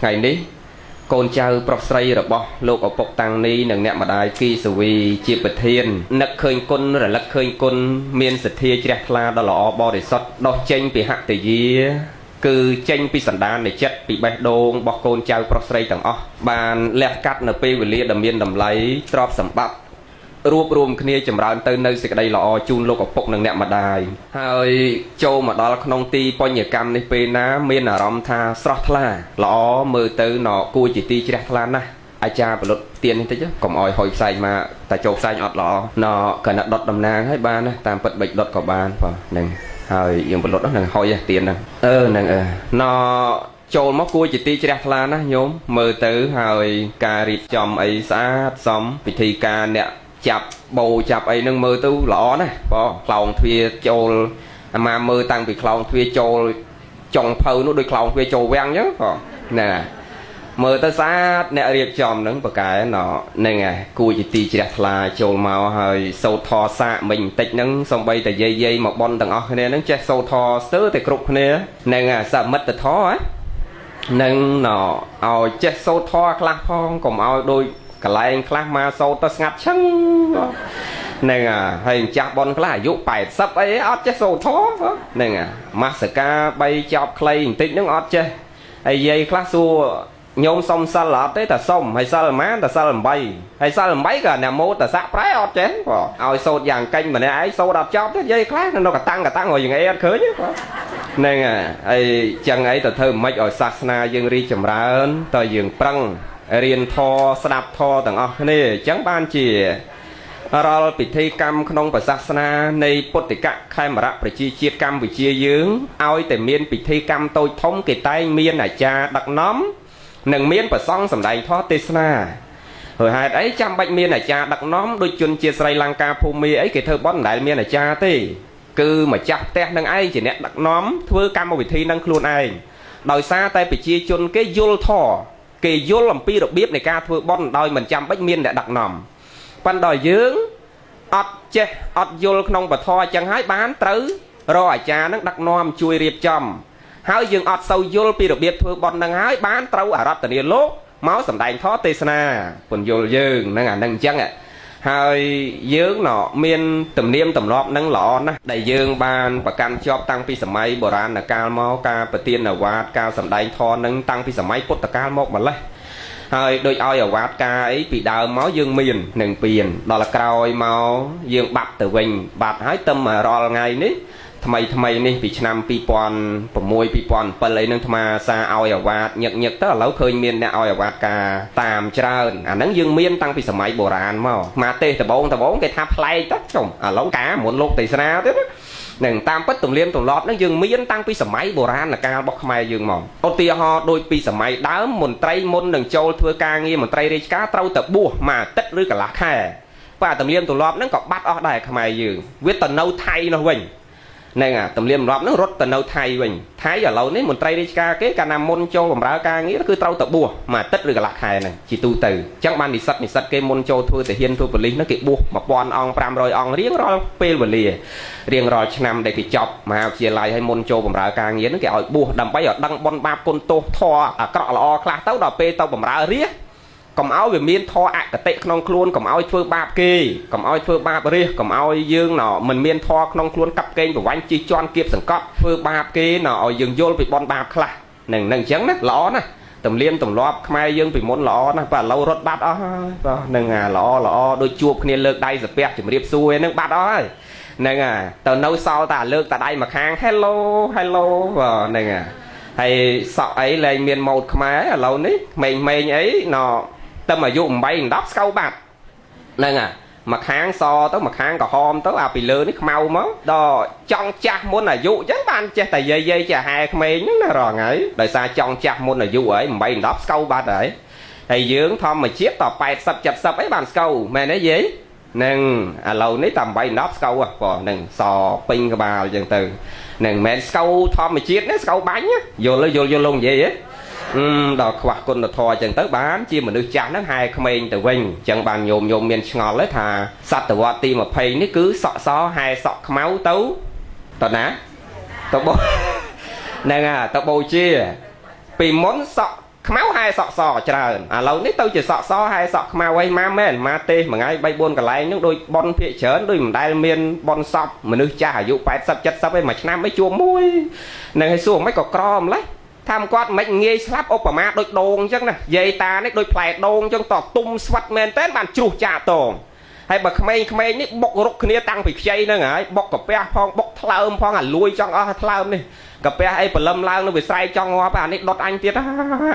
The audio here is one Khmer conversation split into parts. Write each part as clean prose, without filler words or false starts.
ngày ní côn trao bọc say rồi bỏ lục ở bọc tăng ní nâng nẹm mà đài kỳ sự vì chia bật thiên nắc khơi côn rồi lắc khơi côn miên sệt thia chẹt la đó là bò để sót đo chênh bị hạ từ gì cứ chênh bị sẵn đan để chết bị bẻ đôn bọc côn trao bọc say tầng ó bàn lẹt cắt nở pê về lia đầm miên đầm lấy trọp sầm bắp rùa rùm kia chầm ra tới nơi sẽ đây lọ chun lô cọc nâng nẹm mà đài hơi châu mà đó là nông ti po nhẹ cam này pe ná miên là rom tha sọt la lọ mơ tới nọ cua chỉ ti chẹt la na ai cha bật tiền thế chứ còn oi hồi xài mà ta châu xài ọt lọ nọ cần đặt đọt đầm nang hết ba nè tam bật bịch đọt cỏ ban và nâng hơi dùng bật đọt đó nâng hồi tiền nè nâng nọ châu móc cua chỉ ti chẹt la na nhôm mơ tới hơi cà rịt chòm ấy sát xóm vị thi ca nè chập bầu chập ấy nâng mơ tu lọ nè bỏ clown thuê châu mà mơ tăng bị clown thuê châu trồng phơi nó đôi clown thuê châu vang nhớ nè mơ ta sát nè riệp chòm nâng bậc cái nọ nè nghe cùi chỉ tì chỉ đặt là châu màu hơi sâu thò xạ mình tịch nâng xong bay tại dây dây một bon tầng óc này nâng che sâu thò sớ tại cục này nè nghe sợ mất tại thò á nâng nọ ao che sâu thò clap phong cùng ao đôi cả lại class mà sâu ta ngặt chăng nè hay chặt bon class dụ bài sắp ấy ót chết sâu thó nè massacre bay chọc clay tích nước ót chết hay dây class xua nhôm xong sa lọt tới ta xong hay sa má ta sa làm bay hay sa làm bay cả nè mô ta sạ trái ót chết ao sâu vàng canh mà nè ấy sâu đạp chọc tới dây class nó cả tăng ngồi dừng ấy khơi chứ nè ấy chẳng ấy ta thơm mấy ở sasna dương ri chầm ra ơn ta dương prăng riêng thò sạp thò tầng óc này chẳng ban chỉ rồi bị thi cam không phải sát na này bột cả khai mà rap phải chi chia cam bị chia dướng ao tại miên bị thi cam tôi thống cái tay miên này cha đặt nóm nâng miên phải xong sầm đầy thò tê na rồi hai ấy trăm bạch miên này cha đặt nóm đôi chân chia Sri Lanka phù mi ấy cái thơ bón đại miên này cha tê cứ mà chặt tét nâng ai chỉ nét đặt nóm thưa cam bị thi nâng luôn ai đòi xa tay bị chia chân cái vô thò kỳ vô làm pi được biết này ca thưa bon đòi mình chăm bách miên để đặt nòm pan đòi dướng ọt che ọt vô không và thò chẳng hái bán tứ rồi cha nó đặt nòm chui riệp chầm hái dướng ọt sâu vô pi được biết thưa bon đang hái bán tứ ở rập tận lốt máu sầm đành thó tê na còn vô dướng năng năng chăng ạ hai dướng nọ miên tầm niêm tầm lọp nâng lọ nè đại dương ban và can chọp tăng pi sầm máy bồ ran là cao máu ca bờ tiên là quạt cao sầm đành thò nâng tăng pi sầm máy cốt là cao mốc mà lấy hai đôi oi ở quạt ca ấy bị đào máu dương miền nâng piền đó là cao máu dương bạc từ vinh bạc hái tâm mà rò ngày nít thayนี่ปีชนำปีปอนผมมวยปีปอนเปเลยนึงธรรมาซาเอาอย่างว่าหยักตั้งแล้วเคยเมียนเนี่ยเอาอย่างว่าตามเจ้าอันนั้นยังเมียนตั้งปีสมัยโบราณมาเตะแต่บงcáiทับไล่ตั้งจงแล้วกาหมุนโลกตีสนาเด้อหนึ่งตามปัตตุเลียนตุลอดนั้นยังเมียนตั้งปีสมัยโบราณlàการบอกขมายยังมองเอาตีหอโดยปีสมัยดาวมนไตรมนหนึ่งโจลทัวกาเงี้ยมนไตรเรชกาเต้าแต่บัวมาตัดหรือกับลักแค่ป่าตุเลียนตุลอดนั้นก็บัดออกได้ขมายยังเวทตนเอาไทยนะเว้ยnè tầm liêm rọp nó rốt tận đâu thay mình thái ở lâu nấy một trai đi ca cái cả nam môn châu làm ra ca nghĩ nó cứ trâu tập bùa mà tất được lạc hài này chỉ tu từ chẳng ban đi sắt cái môn châu thôi thì hiên thôi vật lý nó kịp bùa mà bon ong pram rồi ong riêng rồi pel vật lý riêng rồi năm đây thì chọc mà chia lại hay môn châu làm ra ca nghĩ nó cái ở bùa đầm bay ở đăng bon ba côn tô thò à cọ là o khla tấu đò pe tàu làm ra riêng cầm áo về miên thò ạ cái tệ non khuôn cầm áo phơi ba kê cầm áo phơi ba riêng cầm áo dương nọ mình miên thò non khuôn cặp kênh của anh chi choan kiếp sừng cọp phơi ba kê nọ dương vô bị bon ba khla nằng trắng nè lõ nè tầm liêm tầm lọp mai dương bị món lõ nè và lâu rót bát đó nằng lõ đôi chuột kia lược đây giật bẹt chỉ một điệp xuôi nước bát đó nằng tờ nấu sau ta lược ta đây mà khang hello nằng hay sọ ấy lên miền một khmái ở lâu nít mình ấy nọ tâm mà dùng bay đắp câu bạc nè mà kháng so tới mà kháng cả hôm tới à bị lơ nít mau máu đó trong chặt muốn là dụ chứ ban che tại dây chả hai khmái những là rồi ấy đời xa trong chặt muốn là dụ ấy mà bay đắp câu bạc đấy thầy dưỡng thom mà chiếc tọt bài sập ấy bàn câu mẹ nói gì nâng à lâu nít tầm bay đắp câu à còn nâng sò pin cái bà dần từ nâng mẹ câu thom mà chiếc đấy câu bánh á vô luôn vậy á đò khoa con đò thò chẳng tới bán chi mà được chạm nó hai comment từ vinh chẳng bàn nhôm miền ngọt lấy thà sạch từ vọt tim mà phê nó cứ sọ hai sọ máu tấu tao ná tao bố nè tao bầu chia vì món sọ ខ្មៅហែសក់សច្រើនឥឡូវនេះទៅជាសក់សហែសក់ខ្មៅអីមកមែនមកទេមួយថ្ងៃ3 4កន្លែងហ្នឹងដូចបនភាកច្រើនដូចមិនដែលមានបនសពមនុស្សចាស់អាយុ80 70ឯមួយឆ្នាំឯជួបមួយនឹងឲ្យសួរមិនក៏ក្រម្លេះថាគាត់មិនងាយស្លាប់ឧបមាដូចដូងអញ្ចឹងណាយាយតានេះដូចផ្លែដូងអញ្ចឹងតទុំស្វិតមែនតើបានជ្រុះចាក់តងហើយបើក្មេងៗនេះបុករុកគ្នាតាំងពីខ្ចីហ្នឹងហើយបុកកាពះផងបុកថ្លើមផងអាលួយចង់អស់ថ្លើមនេះកាពះអីព្រលឹមឡើងនៅវាស្រែកចង់ងាប់អានេះដុតអញទៀត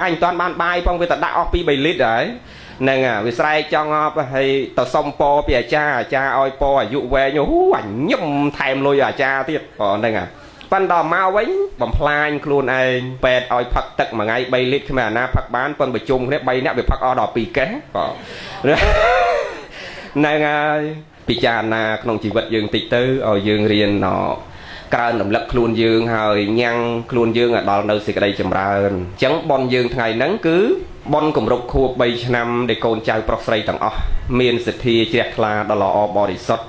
អញមិនតាន់បានបាយផងវាទៅដាក់អស់ពី2 លីត្រហើយហ្នឹងវាស្រែកចង់ងាប់ហើយទៅសុំពរពីអាចារ្យឲ្យពរអាយុវែងអញញឹមថែមលុយអាចារ្យទៀតហ្នឹងប៉ុន្តែមកវិញបំផ្លាញខ្លួនឯងពេទ្យឲ្យផឹកទឹកមួយថ្ងៃ3 លីត្រគ្មានអាណាផឹកបានប៉ុន្តែប្រជុំគ្នា3នាក់វាផឹកអស់ដល់2កេសហ្នឹងហើយពិចារណាក្នុងជីវិតយើងតិចទៅឲ្យយើងរៀនក្រើនរំលឹកខ្លួនយើងហើយញ៉ាំងខ្លួនយើងឲ្យដល់នៅសេចក្តីចម្រើនអញ្ចឹងប៉ុនយើងថ្ងៃហ្នឹងគឺប៉ុនគម្រប់ខួប3ឆ្នាំដែលកូនចៅប្រុសស្រីទាំងអស់មានសទ្ធាជ្រះថ្លាដ៏ល្អបរិសុទ្ធ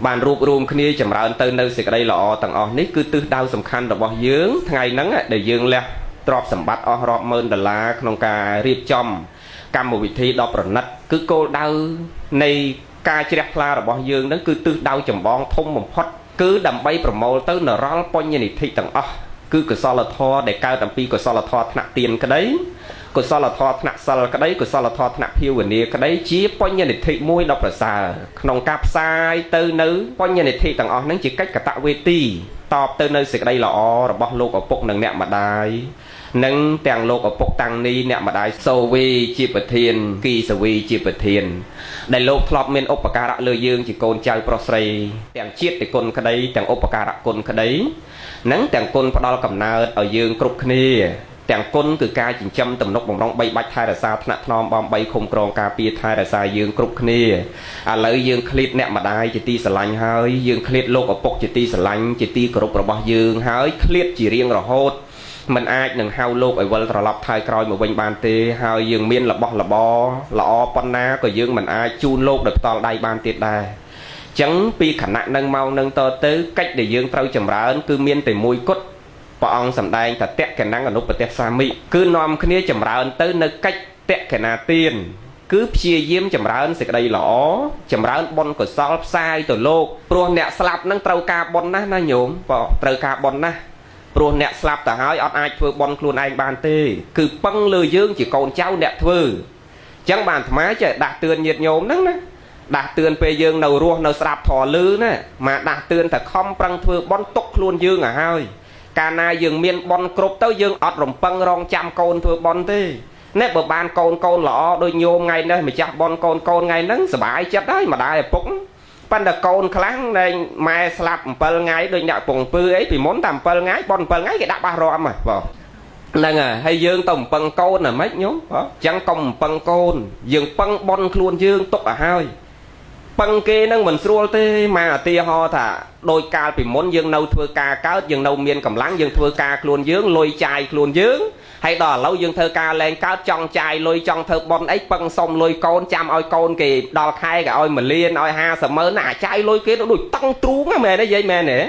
បានរួបរวมគ្នាចម្រើនទៅនៅសេចក្តីល្អទាំងអស់នេះគឺទិសដៅសំខាន់របស់យើងថ្ងៃហ្នឹងដែលយើងលះទ្រព្យសម្បត្តិអស់រាប់ម៉ឺនដុល្លារក្នុងការរៀបចំកម្មវិធីដ៏ប្រណិតគឺគោលដៅនៃការជ្រះថ្លារបស់យើងហ្នឹងគឺទិសដៅចម្បងធំបំផុតគឺដើម្បីប្រមូលទៅនរលបញ្ញនិធិទាំងអស់គឺកុសលធម៌ដែលកើតអំពីកុសលធម៌ថ្នាក់ទានក្តីកុសលធម៌ថ្នាក់សិលក្តីកុសលធម៌ថ្នាក់ភាវនាក្តីជាបញ្ញនិធិមួយដ៏ប្រសើរក្នុងការផ្សាយទៅនៅបញ្ញនិធិទាំងអស់ហ្នឹងជាកិច្ចកតវេទីតបទៅនៅសេចក្តីល្អរបស់លោកឪពុកនិងអ្នកម្ដាយនិងទាំងលោកឪពុកតាំងនេះអ្នកម្ដាយសូវីជាប្រធានគីសាវីជាប្រធានដែលលោកធ្លាប់មានឧបការៈលើយើងជាកូនចៅប្រុសស្រីទាំងជាតិគុណក្តីទាំងឧបការៈគុណក្តីនិងទាំងគុណផ្ដល់កំណើតឲ្យយើងគ្រប់គ្នាទាំងគុណគឺការចិញ្ចឹមទំនុកបំរុង3បាច់ថែរក្សាថ្នាក់ថ្នមបំ3ឃុំក្រងការពារថែរក្សាយើងគ្រប់គ្នាឥឡូវយើងឃ្លាតអ្នកម្ដាយជាទីស្រឡាញ់ហើយយើងឃ្លាតលោកឪពុកជាទីស្រឡាញ់ជាទីគោរពរបស់យើងហើយឃ្លាតជារៀងរហូតមិនអាចនឹងហៅលោកឲ្យវិលត្រឡប់ថយក្រោយមកវិញបានទេហើយយើងមានរបស់របរល្អប៉ុណ្ណាក៏យើងមិនអាចជូនលោកដោយផ្ទាល់ដៃបានទៀតដែរអញ្ចឹងពីខណៈនឹងមកនឹងតទៅកិច្ចដែលយើងត្រូវចម្រើនគឺមានតែមួយគត់ព្រះអង្គសម្ដែងតតកណੰអនុបតិសាមិគឺនាំគ្នាចម្រើនទៅនៅកិច្ចតកណាទានគឺព្យាយាមចម្រើនសេចក្តីល្អចម្រើនបុណ្យកុសលផ្សាយទៅលោកព្រោះអ្នកស្លាប់នឹងត្រូវការបុណ្យណាស់ណាញោមត្រូវការបុណ្យណាស់ព្រោះអ្នកស្លាប់ទៅហើយអត់អាចធ្វើបុណ្យខ្លួនឯងបានទេគឺពឹងលើយើងជាកូនចៅអ្នកធ្វើអញ្ចឹងបានអាត្មាចេះដាស់តឿនញាតិញោមហ្នឹងណាដាស់តឿនពេលយើងនៅរស់នៅស្ដាប់ធម៌លឺណាមកដាស់តឿនតែខំប្រឹងធ្វើបុណ្យទុកខ្លួនយើងឲ្យហើយកាលណាយើងមានបុណ្យគ្រប់ទៅយើងអត់រំពឹងរងចាំកូនធ្វើបុណ្យទេនេះបើបានកូនល្អដូចញោមថ្ងៃនេះម្ចាស់បុណ្យកូនថ្ងៃហ្នឹងសុបាយចិត្តហើយម្ដាយឪពុកប៉ុន្តែកូនខ្លាំងដែលម៉ែស្លាប់7ថ្ងៃដូចអ្នកពងពឺអីពីមុនតែ7ថ្ងៃប៉ុន7ថ្ងៃគេដាក់បាសរំហ៎បងហ្នឹងហើយយើងទៅពឹងកូនហ្មិចញោមអញ្ចឹងកុំពឹងកូនយើងពឹងបុណ្យខ្លួនយើងទុកឲ្យហើយពឹងគេនឹងមិនស្រួលទេមកឧទាហរណ៍ថាដោយកាលពីមុនយើងនៅធ្វើការកើតយើងនៅមានកម្លាំងយើងធ្វើការខ្លួនយើងលុយចាយខ្លួនយើងហើយដល់ឥឡូវយើងធ្វើការលែងកើតចង់ចាយលុយចង់ធ្វើបុណ្យអីពឹងសុំលុយកូនចាំឲ្យកូនគេដល់ខែគេឲ្យ1លានឲ្យ50ម៉ឺនណាចាយលុយគេដូចតង់ទ្រូងមែនទេយាយមែនទេ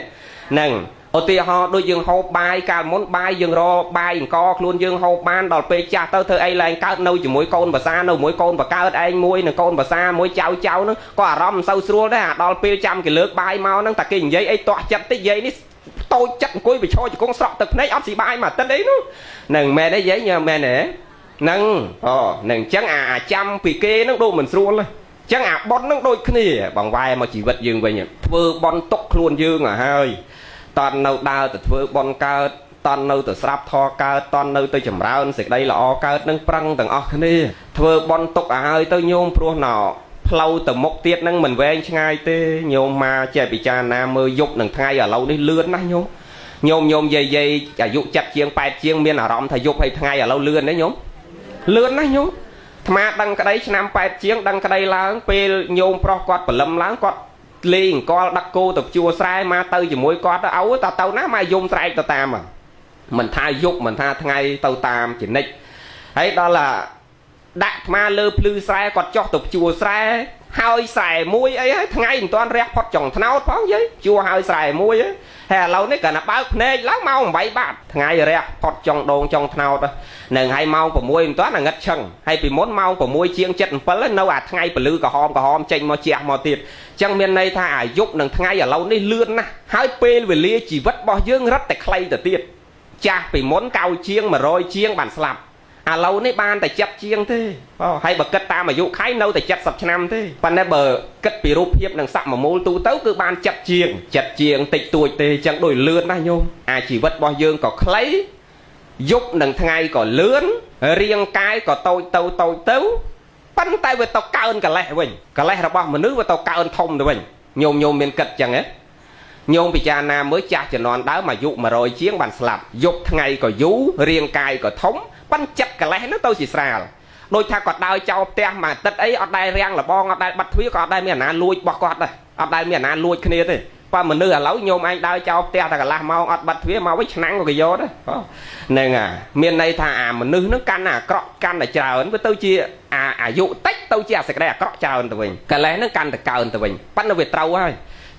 ហ្នឹងឧទាហរណ៍ដូចយើងហូបបាយកាលមុនបាយយើងរកបាយអង្គខ្លួនយើងហូបបានដល់ពេលចាស់ទៅធ្វើអីលែងកើតនៅជាមួយកូនភាសានៅមួយកូនបកើតឯងមួយនឹងកូនភាសាមួយចៅហ្នឹងក៏អារម្មណ៍មិនសូវស្រួលដែរអាដល់ពេលចាំគេលើកបាយមកហ្នឹងតែគេនិយាយអីទាស់ចិត្តតិចយាយនេះតូចចិត្តអង្គុយបិឈរជង្គង់ស្រក់ទឹកភ្នែកអត់ស៊ីបាយមកអាទិត្យអីនោះហ្នឹងមែនទេយាយញ៉ាំមែនទេហ្នឹងហ្នឹងអញ្ចឹងអាចាំពីគេហ្នឹងដូចមិនស្រួលទេអញ្ចឹងអាប៉ុនហ្នឹងដូចគ្នាបងវ៉ែមកជីវិតយើងវិញធ្វើប៉ុនទុកខ្លួនយើងឲ្យហើយតន់នៅដើរទៅធ្វើបុណ្យកើតតន់នៅទៅស្រាប់ធរកើតតន់នៅទៅចម្រើនសេចក្តីល្អកើតនឹងប្រឹងទាំងអស់គ្នាធ្វើបុណ្យទុកឲ្យហើយទៅញោមព្រោះណោផ្លូវទៅមុខទៀតនឹងមិនវែងឆ្ងាយទេញោមមកចេះពិចារណាមើលយប់នឹងថ្ងៃឥឡូវនេះលឿនណាស់ញោមយាយអាយុ7ជាង8ជាងមានអារម្មណ៍ថាយប់ហើយថ្ងៃឥឡូវលឿនទេញោមលឿនណាស់ញោមអាត្មាដឹងក្តីឆ្នាំ8ជាងដឹងក្តីឡើងពេលញោមប្រុសគាត់ព្រលឹមឡើងគាត់លេងអង្គដឹកគោទៅជួស្រែមកទៅជាមួយគាត់ទៅឲ្យតទៅណាមកយំស្រែកទៅតាមមិនថាយប់មិនថាថ្ងៃទៅតាមចនិចហើយដល់ដាក់អាត្មាលើភ្លឺស្រែគាត់ចុះទៅជួស្រែ hơi xài muối ấy ngay một toàn rét phật chồng tháo phóng vậy chua hơi xài muối ấy hè lâu nấy cả là bao nê lắm mau bảy bát ngay rét phật chồng đồn chồng tháo đó nè hay mau của muối toán là ngất chân hay vì muốn mau của muối chiên chất phấn lên nấu ngay phải lư cả hòm chanh mò chẹt mò tiệt chẳng miền này tha giúp nâng ngay ở lâu nấy lươn na hai pê về lia chỉ vất bao dương rất tại khay từ tiệt cha vì muốn cao chiêng mà rồi chiêng bản slap lâu nấy ban tại chặt chiêng thế hay bậc kết ta mà dụ khái nâu tại chặt sập năm thế ban đây bờ kết bị rụp hiệp nâng sập mà mô tu tấu cứ ban chặt chiêng tịch tuổi tê chẳng đổi lươn na nhôm chỉ vất bao dương có khay giúp nâng ngay có lươn riêng cái có tôi tấu bắn tay với tao cao hơn cả lẽ là bao mà nước với tao cao hơn thông rồi mình nhôm miền cật chẳng ấy nhôm bị cha nam mới cha cho non đá mà dụ mà rồi chiến bàn slap dục ngày có vú riêng cài có thống bắn chặt cả lẽ nó tôi chỉ xài đôi thằng còn đau cháu te mà tất ấy ở đây riêng là bon ở đây bắt thúy còn đây miền Nam lui bọc quạt đây ở đây miền Nam lui kia thế qua mình đưa là lấu nhôm anh đau cháu te thằng là mau ở bắt thúy mau với nắng của cái gió đấy nên miền này thà mình nư nó căn căn là chờ với tôi chia dụ tách tôi chia sạch đây cọ chờ từ mình cái lẽ nó căn là cao từ mình bắt nó về trâu ấy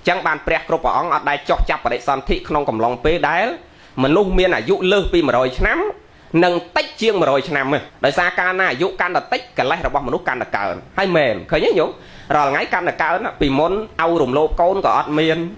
chẳng bàn prẹ cột bỏng ở đây chọc chập ở đây son thị không cầm lòng pê đá mình luôn miên dụ lơ pi mà rồi nắm nâng tách chiêng mà rồi năm đời xa can dụ can là tách cái lẽ là bọn mình lúc can là cờ hay mềm khởi nhớ nhủ rồi ngay can là cờ nó vì muốn ao rùm lô côn có ọt miên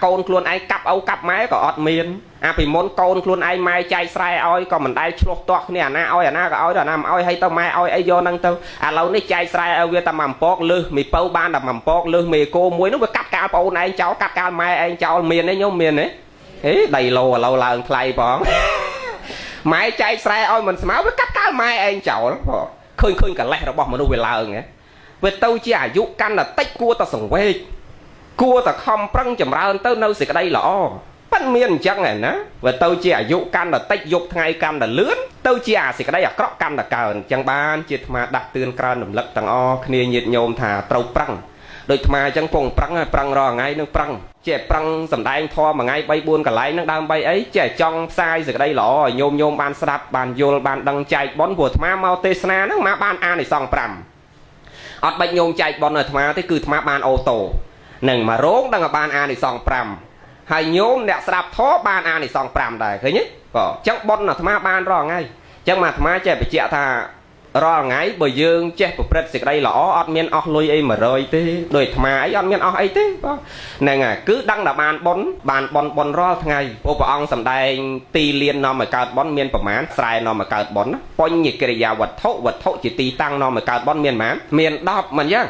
côn luôn ai cặp âu cặp máy có ọt miên vì muốn côn luôn ai mai chay sai oi còn mình đây chốt toạc nè na oi na oi là nam oi hay tao mai oi ai vô năng tao lâu này chay sai oi về tao mầm pok lư mì pâu ban là mầm pok lư mì cô muối nó với cặp cao pâu này cháu cặp cao mai anh cháu miền đấy nhôm miền đấy ấy đầy lồ lâu là play bỏng mai chay sai oi mình máu với cặp cao mai anh cháu khơi cả lẽ nó bỏ mà đâu về là nghe về tao chỉ dụ căn là tách cua tao sòng quê cua ta không prăng chầm ra tới nơi sẽ cái đây lọ bắt miên chắc này nè và tôi chỉ dụ căn là tách dục ngay căn là lướn tôi chỉ sẽ cái đây là cọ căn là cờ chẳng ban chỉ mà đặt tiền cờ nằm lật tầng o kia nhiệt nhôm thả trâu prăng đôi mà chẳng phòng prăng rò ngay nó prăng trẻ prăng sầm đai anh tho mà ngay bay buôn cả lái nó đang bay ấy trẻ trong sai rồi cái đây lọ nhôm ban sạp bàn vô bàn đăng chạy bón vừa mà mau tê na nó mà ban a này xong pram ọt bay nhôm chạy bón rồi mà thế cứ mà ban ô tô nâng mà rốn đang ở ban a này xong pram hay nhôm nè sạp thó ban a này xong pram đây thấy nhé có chắc bón là thà ban rò ngay chắc mà thà trẻ bị trẻ thà rò ngay bởi dương trẻ của Phật sẽ đây là ọt miên ọt lôi ấy mà rồi thế đời thà ấy ọt miên ọt ấy thế nè cứ đăng là ban bón rò ngày bộ ông sầm đây ti liên nó mà cao bón miên phẩm án sai nó mà cao bón pon nhiệt cái già vật thốt chỉ ti tăng nó mà cao bón miên mán miên đọc mình nhá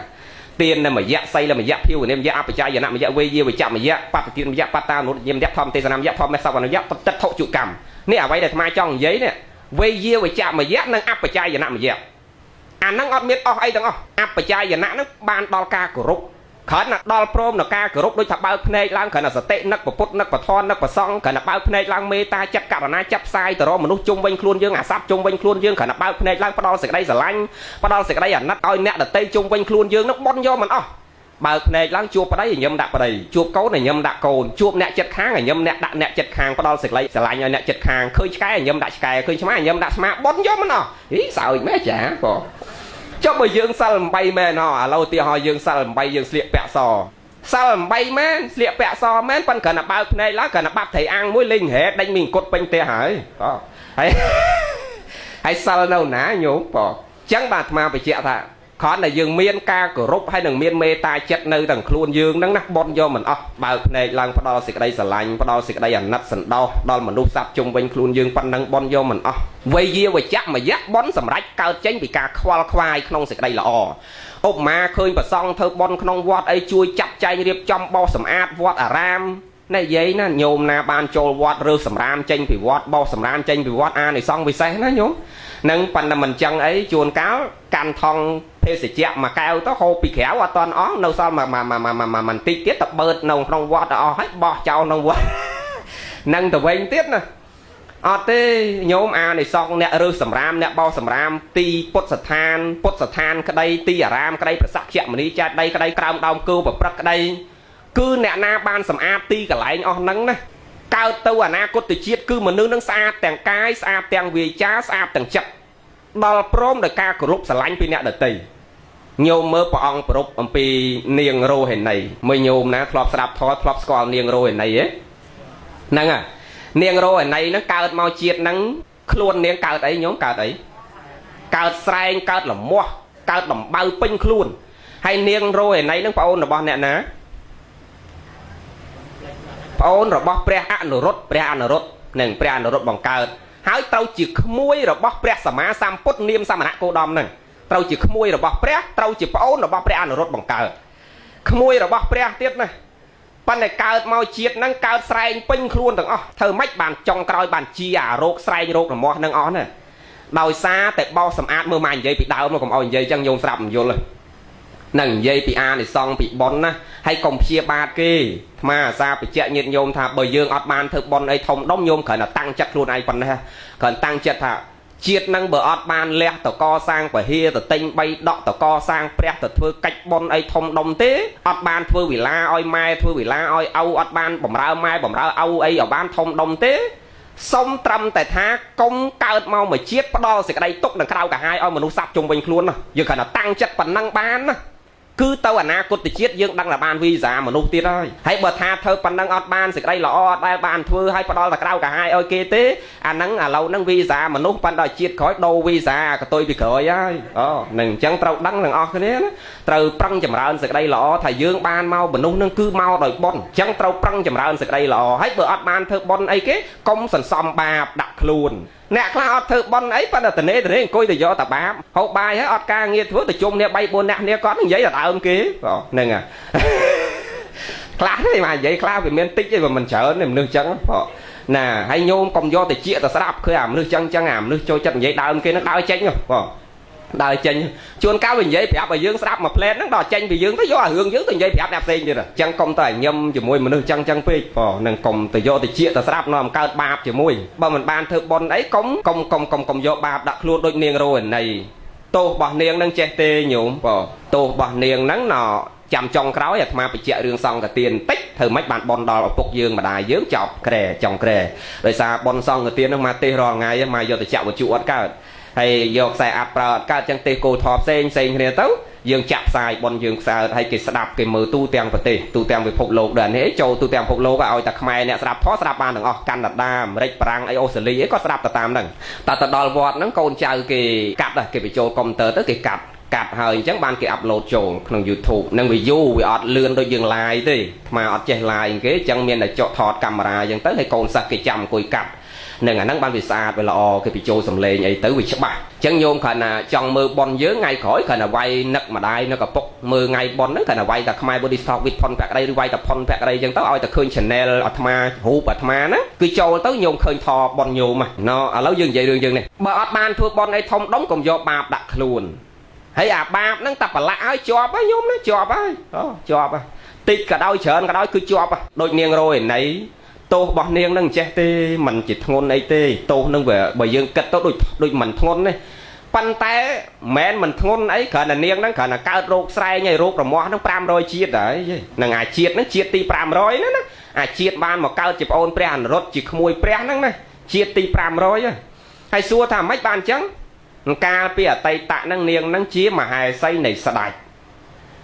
tiền là mà dạ say là mà dạ phiêu nên dạ phải trai giờ nằm mà dạ quê về chạm mà dạ bắt tiền dạ bắt ta nốt nhầm dạ thom tê nam dạ thom sau còn dạ tất thốt chịu cầm nè ở đây là mai trong giấy nè quê về chạm mà dạ năng áp phải trai giờ nằm mà dạ năng ọt miết ọt ấy thằng áp phải trai giờ nã nó ban đo ca của rục khởi là đo prom là ca của rục đôi thằng bao phê lang khởi là tệ nấc và put nấc và thon nấc và song khởi là bao phê lang mê ta chấp cả là na chấp sai từ đó mà nút chung quanh luôn dương sắp chung quanh luôn dương khởi là bao phê lang bắt đo sẽ đây giờ lanh bắt đo sẽ đây nát oi nẹt là tây chung quanh luôn dương nó bon do mình bao phê lang chuột vào đấy nhâm đặt vào đây chuột cấu này nhâm đặt cồn chuột nẹt chật kháng này nhâm nẹt đặt nẹt chật kháng bắt đo sẽ đây giờ lanh nẹt chật kháng khơi cái nhâm đặt cái khơi má nhâm đặt má bon do mình ý sao mấy chả có cho bởi dương sao bay mê nó lâu tia hỏi dương sao bay dương sliệp bẹ sò sao bay men sliệp bẹ sò men phân cần là bao này lá cần là bắp thầy ăn muối linh hết đánh mình cột bên tia hỏi hay sao đâu ná nhốn bỏ chẳng bạt mà phải chẹt thà khó là dương miên ca của rúc hay đừng miên mê tai chất nơi đằng luôn dương nắng nắp bon do mình bao này lang bắt đầu xịt đây sờ lạnh bắt đầu xịt đây là nát sần đau đau mà núp sập chung bên luôn dương phân nắng bon do mình vây dưa và chắc mà dắt bón sầm rách cao chén bị cà khoai không xịt đây là ốp mà khơi và xong thơ bon không vót ấy chui chặt chay riệp trong bao sầm át vót ram này giấy nè nhôm na ban trôi vót rơ sầm ram chanh vì vót bao sầm ram chanh vì vót a này xong vì xe nó nhúng nâng phần là mình chân ấy chuồn cáo can thong theo sẽ chẹt mà cao tó hô bị khéo qua toàn đâu sao mà mình tí tiết tập bớt nông trong vót hết bỏ trâu nông vót nâng từ bên tiết nè tê nhóm a này xong nè rơ sầm ram nè bao sầm ram ti put than cái đây ti ram cái đây phải sắc chẹt mà đi cha đây cái đây cam đau cưu và cái đây cứ nè na ban sầm a ti cả lại nắng nè cao tâu na cốt từ chiết cứ mà nương nắng xa tàng cái xa tàng vì cha xa tàng chặt đo prom được ca của lúc sờ lạnh pin nè đợt tì ញោមមើលព្រះអង្គប្រពអំពីនាងរោហេណីមួយញោមណាធ្លាប់ស្ដាប់ធម៌ធ្លាប់ស្គាល់នាងរោហេណីហ្នឹងនាងរោហេណីហ្នឹងកើតមកជាតិហ្នឹងខ្លួននាងកើតអីញោមកើតអីកើតស្រែងកើតលមាស់កើតដំបៅពេញខ្លួនហើយនាងរោហេណីហ្នឹងប្អូនរបស់អ្នកណាប្អូនរបស់ព្រះអនុរុទ្ធនឹងព្រះអនុរុទ្ធបង្កើតហើយត្រូវជាក្មួយរបស់ព្រះសម្មាសម្ពុទ្ធនាមសមណគោតមហ្នឹងត្រូវជាក្មួយរបស់ព្រះត្រូវជាប្អូនរបស់ព្រះអនុរុទ្ធបង្កើតក្មួយរបស់ព្រះទៀតណាប៉ុន្តែកើតមកជាតិហ្នឹងកើតស្រែងពេញខ្លួនទាំងអស់ធ្វើម៉េចបានចុងក្រោយបានជាអារោគស្រែងរោគរមាស់ហ្នឹងអស់ណាដោយសារតែបោសសម្អាតមើលមកនិយាយពីដើមកុំឲ្យនិយាយចឹងញោមស្រាប់មិនយល់នឹងនិយាយពីអានិសង្ឃពីបុណ្យណាហើយកុំព្យាបាទគេអាត្មាអាសាបញ្ជាក់ញាតិញោមថាបើយើងអត់បានធ្វើបុណ្យអីធំដុំញោមគ្រាន់តែតាំងចិត្តខ្លួនឯងប៉ុណ្ណេះគ្រាន់តាំងចិត្តថាជាតិនឹងបើអត់បានលះតកសាងពហិទៅទិញ3ដកតកសាងព្រះទៅធ្វើកិច្ចបុណ្យអីធំដុំទេអត់បានធ្វើវិឡាឲ្យម៉ែធ្វើវិឡាឲ្យឪអត់បានបំរើម៉ែបំរើឪអីឲ្យបានធំដុំទេសុំត្រឹមតែថាកុំកើតមកមួយជាតិផ្ដល់សេចក្តីទុកនឹងក្រៅកាហាយឲ្យមនុស្សសត្វជុំវិញខ្លួនណាយើងគ្រាន់តែតាំងចិត្តប៉ុណ្ណឹងបានណាគឺទៅអនាគតជាតិយើងដឹងថាបានវីសាមនុស្សទៀតហើយបើថាធ្វើប៉ុណ្ណឹងអត់បានសេចក្តីល្អអត់ដែលបានធ្វើឲ្យផ្ដល់តែក្រៅកាហាយឲ្យគេទេអាហ្នឹងឥឡូវហ្នឹងវីសាមនុស្សប៉ុន្តែជាតិក្រោយដូរវីសាកតុយពីក្រោយហើយនឹងអញ្ចឹងត្រូវដឹងទាំងអស់គ្នាណាត្រូវប្រឹងចម្រើនសេចក្តីល្អថាយើងបានមកមនុស្សហ្នឹងគឺមកដោយបុណ្យអញ្ចឹងត្រូវប្រឹងចម្រើនសេចក្តីល្អហើយបើអត់បានធ្វើបុណ្យអីគេកុំសន្សំបាបដាក់ខ្លួនអ្នកខ្លះអត់ធ្វើបុណ្យអីប៉ុន្តែតនេអង្គុយទៅយកតាបាបហូបបាយហើយអត់ការងារធ្វើទៅជុំគ្នា3 4នាក់គ្នាគាត់និយាយតែដើមគេហ្នឹងខ្លះទេមកនិយាយខ្លះវាមានតិចទេវាមិនច្រើនទេមនុស្សចឹងណាហើយញោមកុំយកទៅជាទៅស្ដាប់ឃើញអាមនុស្សចឹងអាមនុស្សចូលចិត្តនិយាយដើមគេនឹងដើរចេញដើរចេញជួនកាលវានិយាយប្រាប់ឲ្យយើងស្ដាប់មួយផ្លែតហ្នឹងដល់ចេញពីយើងទៅយកអារឿងយើងទៅនិយាយប្រាប់អ្នកផ្សេងទៀតអញ្ចឹងកុំទៅញឹមជាមួយមនុស្សចឹងពេកនឹងកុំទៅយកទៅជាទៅស្ដាប់នាំកើតបាបជាមួយបើមិនបានធ្វើបុណ្យអីកុំយកបាបដាក់ខ្លួនដូចនាងរោហិនីទោសរបស់នាងនឹងចេះទេញោមទោសរបស់នាងហ្នឹងចាំចុងក្រោយអាត្មាបញ្ជាក់រឿងសង្ឃទានបន្តិចធ្វើម៉េចបានបន់ដល់ឪពុកយើងម្ដាយយើងចប់ក្រែចុងក្រែដោយសារបន់សង្ឃទានហ្នឹងមកទេសរាល់ថ្ងៃមកយកទៅចាក់វត្ថុអត់កើតហើយយកខ្សែអាប់ប្រើអត់កើតចឹងទេសគោថតផ្សេងគ្នាទៅយើងចាក់ផ្សាយបន់យើងផ្សាយឲ្យគេស្ដាប់គេមើលទូទាំងប្រទេសទូទាំងពិភពលោកដែរនេះចូលទូទាំងពិភពលោកឲ្យតែខ្មែរអ្នកស្ដាប់ធម៌ស្ដាប់បានទាំងអស់កាណាដាអាមេរិកបារាំងអីអូស្ត្រាលីអីក៏ស្ដាប់ទៅតាមហ្នឹងតែទៅដល់វត្តហ្នឹងកូនចៅគេកាត់គេបញ្ចូលកុំព្យូទ័រទៅគេកាត់ហើយអញ្ចឹងបានគេអាប់ឡូតចូលក្នុង YouTube នឹងវាយូរវាអត់លឿនដូចយើង live ទេអាត្មាអត់ចេះ live គេអញ្ចឹងមានតែចុះថតកាមេរ៉ាអញ្ចឹងទៅឲ្យកូនសិស្សគេចាំអង្គុយកាត់នឹងអាហ្នឹងបានវាស្អាតវាល្អគេបញ្ចូលសំឡេងអីទៅវាច្បាស់អញ្ចឹងញោមគ្រាន់តែចង់មើលប៉ុនយើងថ្ងៃក្រោយគ្រាន់តែវាយនឹកម្ដាយនឹកឪពុកមើលថ្ងៃប៉ុនហ្នឹងគ្រាន់តែវាយតែខ្មែរ Body Stock វិធផុនភក្តីឬវាយតែផុនភក្តីអញ្ចឹងទៅឲ្យតែឃើញ channel អាត្មារូបអាត្មាហ្នឹងគឺចូលទៅញោមឃើញថតប៉ុនញោមណ៎ឥឡូវយើងនិយាយរឿងយើងនេះបើអត់បានធ្វើប៉ុនអីធំដុំកុំយកបាបដាក់ខ្លួនហើយអាបាបហ្នឹងតែប្រឡាក់ឲ្យជាប់ហើយញោមណាជាប់ហើយជាប់ហើយតិចក៏ដោយច្រើនក៏ដោយគឺជាប់ដូចនាងរោហិនីទោសរបស់នាងនឹងចេះទេមិនជាធ្ងន់អីទេទោសនឹងវាបើយើងគិតទៅដូចមិនធ្ងន់ទេប៉ុន្តែមិនធ្ងន់អីគ្រាន់តែនាងហ្នឹងគ្រាន់តែកើតរោគស្រែងហើយរោគរមាស់ហ្នឹង500ជាតិហើយនឹងអាជាតិហ្នឹងជាតិទី500ហ្នឹងណាអាជាតិបានមកកើតជាប្អូនព្រះអនុរុទ្ធជាក្មួយព្រះហ្នឹងណាជាតិទី500ហើយសួរថាម៉េចបានអញ្ចឹងកាលពីអតីតហ្នឹងនាងហ្នឹងជាមហេសីនៃស្ដេច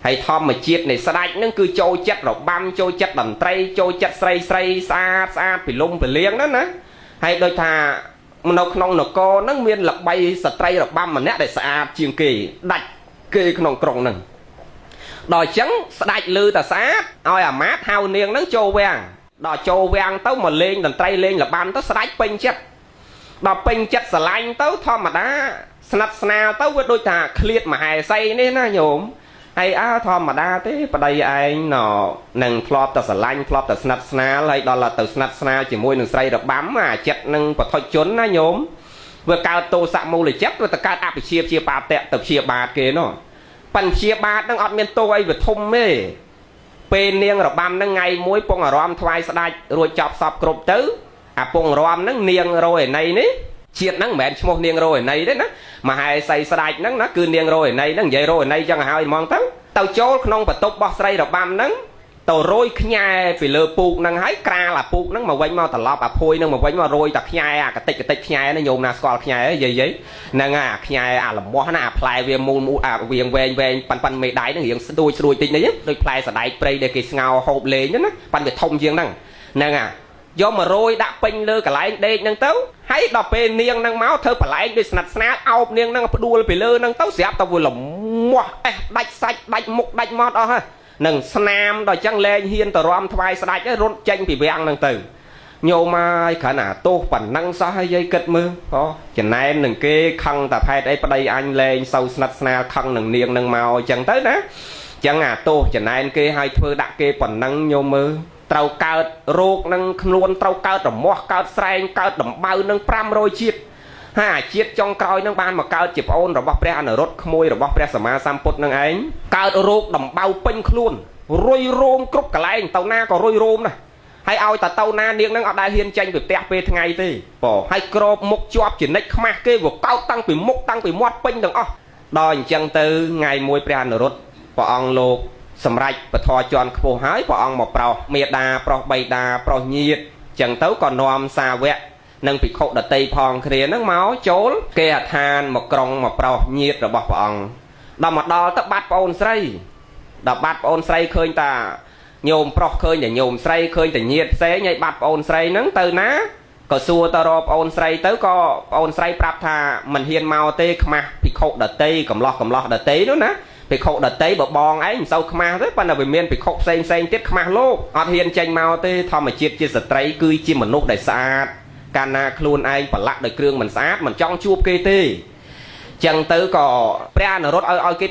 ហើយធម្មជាតិនៃស្ដេចហ្នឹងគឺចូលចិត្តរបាំចូលចិត្តតន្ត្រីចូលចិត្តស្រីស្អាតពីលំពលាងហ្នឹងណាហើយដូចថានៅក្នុងនគរហ្នឹងមានល្បីស្ត្រីរបាំម្នាក់ដែលស្អាតជាងគេដាច់គេក្នុងក្រុងហ្នឹងដល់អញ្ចឹងស្ដេចឮតែស្អាតឲ្យអាមាត្យហៅនាងហ្នឹងចូលវាំងដល់ចូលវាំងទៅមកលេងតន្ត្រីលេងរបាំទៅស្ដេចពេញចិត្តដល់ពេញចិត្តស្រឡាញ់ទៅធម្មតាស្និទ្ធស្នាលទៅវាដូចថាឃ្លាតមហេសីនេះណាញោមហើយធម្មតាទេប្តីឯងនឹងធ្លាប់តែស្រឡាញ់ធ្លាប់តែស្និទ្ធស្នាលហើយដល់ទៅស្និទ្ធស្នាលជាមួយនឹងស្រីរបាំអាចិត្តនឹងបថុជនណាញោមវាកើតទោសមូលចិត្តវាទៅកើតអភិជាព្យាបាទទៅព្យាបាទគេនោះបញ្ជាបាទនឹងអត់មានទោសអីវាធំទេពេលនាងរបាំនឹងថ្ងៃមួយពងអារម្មណ៍ថ្វាយស្ដាច់រួចចប់សពគ្រប់ទៅអាពងអារម្មណ៍នឹងនាងរោហិនីនេះជាតិហ្នឹងមិនមែនឈ្មោះនាងរោហិនីទេណាមហេសីស្ដេចហ្នឹងណាគឺនាងរោហិនីហ្នឹងនិយាយរោហិនីចឹងឲ្យហ្មងទៅចូលក្នុងបន្ទប់របស់ស្រីរបាំហ្នឹង tàu rôi nhai vì lơ puk năng hái cra là puk năng mà quanh mau tạt lọp à phôi năng mà quanh mau rôi tạt nhai à cái tịch nhai nó nhôm na squal nhai gì vậy năng à nhai à làm món à play về môn à viền về pan mê đáy nó hiện đôi tinh đấy đôi play sải đáy play để cái ngào hộp lệ nhá pan về thông riêng năng năng à do mà rôi đã pin lơ cả lại đây năng tấu hãy đọc về niềng năng máu thơ phải lại đi snap snap ao niềng năng đua về lơ năng tấu xẹp tao vừa lỏng mua đạch sạch đạch mục đạch mót đó ha nâng snam đòi chăng lên hiên tờ rom thay sạch cái rốt chanh bị vang năng từ nhiều mai khả năng tô phần năng sao hay dây cất mưa có chẳng nay em đừng kê khăn tập hai đây đây anh lên sau snap snap khăn nâng niềng nâng màu chẳng tới đó chẳng à tô chẳng nay em kê hai thưa đã kê phần năng nhiều mưa trâu cao rốt nâng luôn trâu cao đầm mót cao xanh cao đầm bao nâng pram rồi chiết ha chiết trong coi nâng ban mà cao chụp ôn rồi bóc ra ở rốt môi rồi bóc ra sama samput nâng ấy cao rốt đầm bao pin luôn rôi rôm cướp cả lại tàu na có rôi rôm này hay ao ta tàu na niềng nâng ở đây hiên tranh bị tẹt về ngày thì bỏ hay crop mục chọp chỉ nách khma kê của cao tăng bị mục tăng bị mót pin đừng ó đòi chân từ ngày môi ra ở rốt bỏ ông lô sầm rạch và thò tròn khô hái bỏ ông một prao miệt đà prao bay đà prao nhiệt chẳng tấu còn nom xa vẹt nâng bị khổ đợt tây phong kia nước máu chốn kê than một còng một prao nhiệt rồi bỏ ông đào mặt đo tấp bát ôn say đào bát ôn say khơi ta nhôm prao khơi để nhôm say khơi để nhiệt xé nhảy bát ôn say nắng từ ná có xua ta rộp ôn say tới có ôn say prap thà mình hiền màu tê khma bị khổ đợt tây cầm lọt đợt tây nữa ná bị khổ đợt tây bờ bong ấy sau khma rất ban đầu bị miên bị khổ xanh tiết khma lô ở hiền tranh màu tê thò mà chiết chia sợi tây cươi chim một nốt đại sạch cana khuôn anh và lắc đời kêu mình sát mình trong chuột kê tê chẳng tới có pre nó rốt ơi cái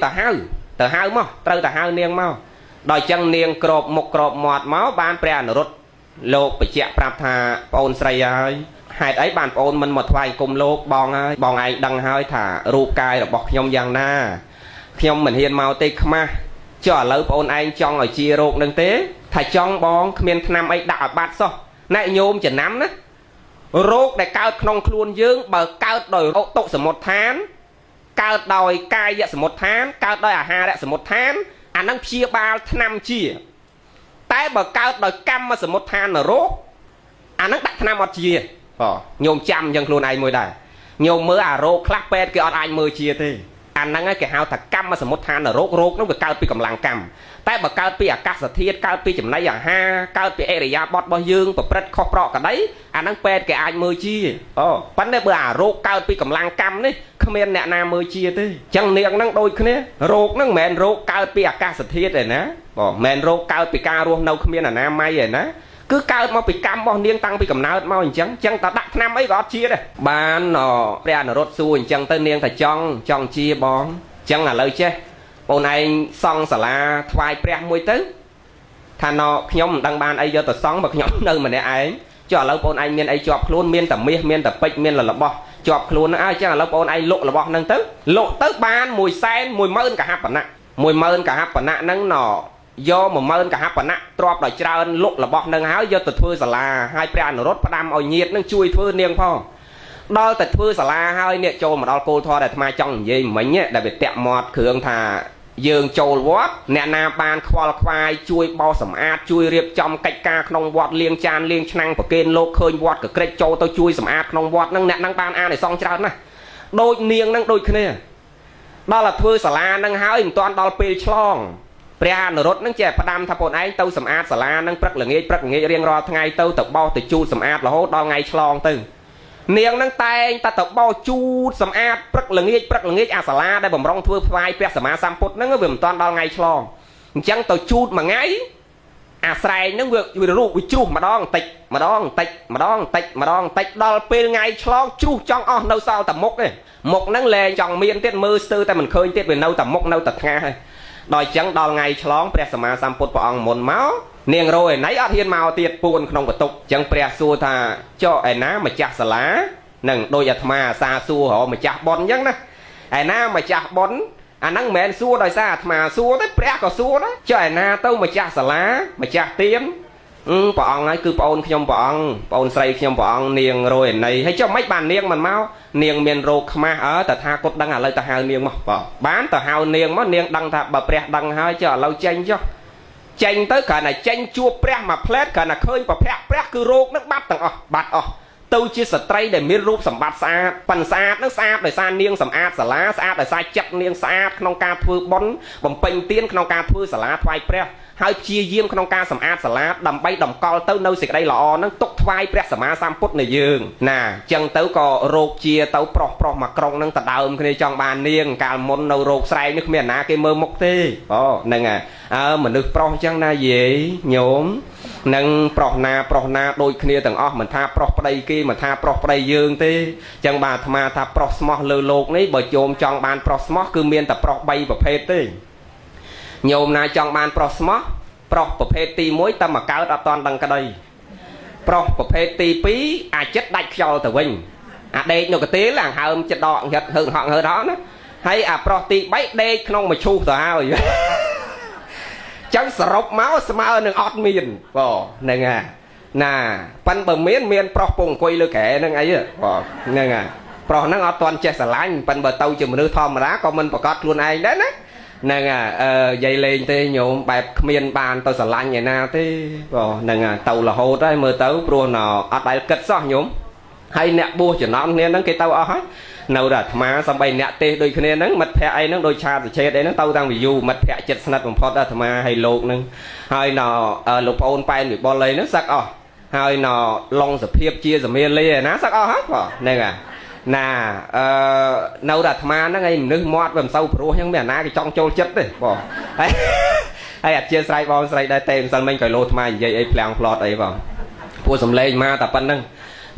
tờ hao mà tới tờ hao niêng mau đòi chân niêng cọp mọt máu ban pre nó rốt lột bị chẹt prap thà ôn say ai hai ấy bàn ôn mình một vài cùng lột bong ai đăng hơi thả ru cai rồi bọc nhông giang na nhông mình hiền màu tê khma cho lỡ ôn anh trong ở chia rột nâng tế thà trong bong miền nam ấy đã bát so nãy nhôm chỉ nắm đó rốt để cao nông khuôn dương bờ cao đòi ô tô sửa một tháng cao đòi cai dạ sửa một tháng cao đòi hà dạ sửa một tháng anh đang chia ba năm chia tại bờ cao đòi cam mà sửa một tháng là rốt anh đang đặt năm một chia nhôm trăm dân luôn anh mới đây nhôm mưa rốt clap pet cái anh mới chia thế anh đang cái hao thật cam mà sửa một tháng là rốt nó được cao pi cầm làng cam tại bờ cao pi các sở thiết cao pi chấm này ha cao pi area bọt bao dương và pet khó pro cả đấy anh đang pet cái anh mới chia vấn đề bờ rốt cao pi cầm làng cam đấy không nên nè nam mới chia thế chẳng niệm năng đôi cái này rốt nó mền rốt cao pi các sở thiết này nè mền rốt cao pi ca luôn đâu không nên là nam may rồi nè cứ cao mau bị cam bao niên tăng bị cầm nào mau chẳng ta đặt năm ấy gót chia đây ban nó ra nó rốt xuôi chẳng tên niên ta trong chia bón chẳng là lời chứ ôn anh xong xả la thoai pre môi tứ thà nó nhóm đăng ban ấy do tờ sóng mà nhóm nơi mà nè ấy cho lâu ôn anh miên ấy chọp luôn miên tập miên tập bịch miên là bò chọp luôn ai chắc là lâu ôn anh lộ là bò nâng tứ lộ tứ ban mùi sen mùi mơn cả hạt nè mùi mơn cả hạt nè nâng nọ do mà mơn cả hạt nè trọp đòi trơn lộ là bò nâng áo do tờ thưa xả la hai pre nó rốt đam ỏi nhiệt nâng chui thưa niêng pho đo tật thưa xả la hai nè trâu mà đo cô thoa để mai trong gì mình nhé để bị tẹt mọt khương thà dương trâu vót nè na ban khoai chui bao sầm át chui riệp trong cách ca nông vót liêng chan liêng năng và kên lô khơi vót cả cây trâu tôi chui sầm át nông vót nâng nè năng ban a này xong trơn nè đôi niêng nâng đôi kia đó là thưa xả la nâng háo hình toàn đo pê chlong pre nó rốt nâng chè đam thà bọn anh tâu sầm át xả la nâng prắc là nghe riêng ro ngày tâu tập bao từ chu sầm át là hốt đo ngày chlong từ niềng nâng tay ta tập bao chu sầm át prắc là nghe xả la đây bầm rong thưa phai pre sầm át samput nâng vừa toàn đo ngày chlong chẳng tàu chu mà ngay sài nâng vừa rủ với chu mà đong tịch đo pê ngày chlong chu trong đâu sao tập mốc này mốc nâng lên trong miên tiết mưa sư ta mình khơi tiết về nâu tập mốc nâu tập nga hay đòi chẳng đo ngày chlong pre sầm át samput bỏ mồn máu niềng rồi nãy ở thiên màu tiệt buồn không có tục chẳng pre xua thà cho ai ná mà chặt xả lá nâng đôi giật mà xa xua họ mà chặt bón nhá nè ai ná mà chặt bón nắng mền xua đòi xa mà xua đấy pre có xua đó cho ai ná tâu mà chặt xả lá mà chặt tiếng bọn ấy cứ bọn nhom bọn say nhom bọn niềng rồi này hay cho mấy bàn niềng mình mau niềng miền rô mà ở tờ tha cốt đăng ở đây tờ hao niềng mà bán tờ hao niềng mà niềng đăng thà bà pre đăng hai cho lâu tranh cho ចេញទៅគ្រាន់តែចេញជួបព្រះមួយផ្លែតគ្រាន់តែឃើញប្រភពព្រះគឺរោគនឹងបាត់ទាំងអស់បាត់អស់ទៅជាស្ត្រីដែលមានរូបសម្បត្តិស្អាតប៉ិនស្អាតនឹងស្អាតដោយសារនាងសម្អាតសាលាស្អាតដោយសារចិត្តនាងស្អាតក្នុងការធ្វើបុណ្យបំពេញទានក្នុងការធ្វើសាលាថ្វាយព្រះហើយព្យាយាមក្នុងការសម្អាតសាលាដើម្បីតម្កល់ទៅនៅសេចក្តីល្អនឹងទុកថ្វាយព្រះសម្មាសម្ពុទ្ធនៃយើងណាអញ្ចឹងទៅក៏រោគជាទៅប្រុសមកក្រុងនឹងដដើមគ្នាចង់បាននាងកាលមុននៅរោគស្រែកនេះគ្មានណាគេមើលមុខទេអូហ្នឹងមនុស្សប្រុសអញ្ចឹងណាយាយញោមនឹងប្រុសណាដូចគ្នាទាំងអស់មិនថាប្រុសប្តីគេមិនថាប្រុសប្តីយើងទេអញ្ចឹងបាទអាត្មាថាប្រុសស្មោះលើលោកនេះបើញោមចង់បានប្រុសស្មោះគឺមានតែប្រុស3ប្រភេទទេញោមណាចង់បានប្រុសស្មោះប្រុសប្រភេទទី1តែមកកើតអត់តាន់ដឹងក្តីប្រុសប្រភេទទី2អាចចិត្តដាច់ខ្យល់ទៅវិញអាដេកនៅកទេលអាហើមចិត្តដកហិតហឺហក់ណាហើយអាប្រុសទី3ដេកក្នុងមឈូសទៅហើយចឹងសរុបមកស្មើនឹងអត់មានបងហ្នឹងណាប៉ិនបើមានប្រុសពងអង្គុយលើក្រែហ្នឹងអីបងហ្នឹងប្រុសហ្នឹងអត់ទាន់ចេះស្រឡាញ់ប៉ិនបើទៅជាមនុស្សធម្មតាក៏មិនប្រកាសខ្លួនឯងដែរណាហ្នឹងយាយលេងទេញោមបែបគ្មានបានទៅស្រឡាញ់ឯណាទេបងហ្នឹងទៅរហូតហើយមើលទៅព្រោះអត់ដែលគិតសោះញោមហើយអ្នកបួសចំណោមគ្នាហ្នឹងគេទៅអស់ហើយនៅតែអាត្មាសំបីអ្នកទេសដូចគ្នាហ្នឹងមិត្តភ័ក្ដិអីហ្នឹងដូចឆាតសេចអីហ្នឹងទៅតាំងពីយូរមិត្តភ័ក្ដិចិត្តស្និទ្ធបំផុតអាត្មាហើយលោកហ្នឹងហើយលោកប្អូនប៉ែនវិបុលអីហ្នឹងសឹកអស់ហើយឡុងសភាពជាសមាលេណាសឹកអស់ហើយបងហ្នឹងណានៅតែអាត្មាហ្នឹងឯងមនុស្សមាត់វាមិនសូវព្រោះអញ្ចឹងមានអាណាគេចង់ចូលចិត្តទេបងហើយអធិស្ឋានបងស្រីដែរទេម្សិលមិញក៏លោអាត្មានិយាយអីផ្លាំងផ្លត់អីបងពួកសំឡេងមកតែប៉ុណ្្នឹង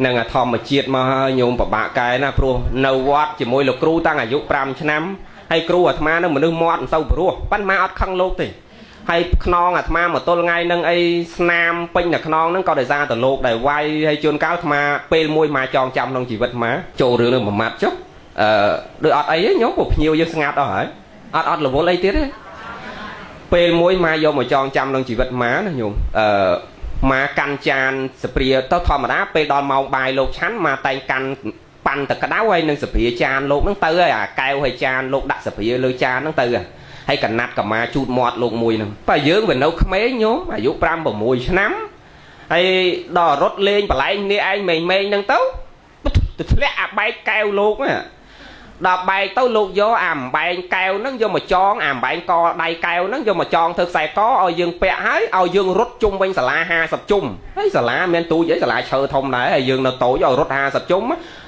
នឹងធម្មជាតិមកហើយញោមប្របាក់កែណាព្រោះនៅវត្តជាមួយលោកគ្រូតាំងអាយុ5ឆ្នាំហើយគ្រូអាត្មានឹងមនុស្សមាត់មិនសូវព្រោះប៉ុន្តែអត់ខឹងលោកទេហើយខ្នងអាត្មាមកទល់ថ្ងៃហ្នឹងអីស្នាមពេញតែខ្នងហ្នឹងក៏ដោយសារតែលោកដែលវាយហើយជួនកាលអាត្មាពេលមួយមកចងចាំក្នុងជីវិតអាត្មាចូលរឿងនឹងមួយម៉ាត់ចុះដូចអត់អីទេញោមពួកភ្ញៀវយើងស្ងាត់អស់ហើយអត់រវល់អីទៀតទេពេលមួយមកយកមកចងចាំក្នុងជីវិតអាត្មាណាញោមមកកាន់ចានសព្រាទៅធម្មតាពេលដល់ម៉ោងបាយលោកឆាន់មកតែងកាន់ប៉ាន់តក្តៅហើយនឹងសព្រាចានលោកហ្នឹងទៅហើយអាកែវហើយចានលោកដាក់សព្រាលើចានហ្នឹងទៅហើយកណាត់កម្មាជូតមាត់លោកមួយហ្នឹងបើយើងវានៅក្មេងញោមអាយុ5 6ឆ្នាំហើយដល់រត់លេងបលែងនេះឯងមេងហ្នឹងទៅធ្លាក់អាបែកកែវលោកណាដល់បែកទៅលោកយកអាអំបែងកែវហ្នឹងយកមកចងអាអំបែងកដៃកែវហ្នឹងយកមកចងធ្វើខ្សែកឲ្យយើងពាក់ហើយឲ្យយើងរត់ជុំវិញសាលា50ជុំហើយសាលាមានទូចអីសាលាឈើធំដែរហើយយើងនៅតូចឲ្យរត់50ជុំ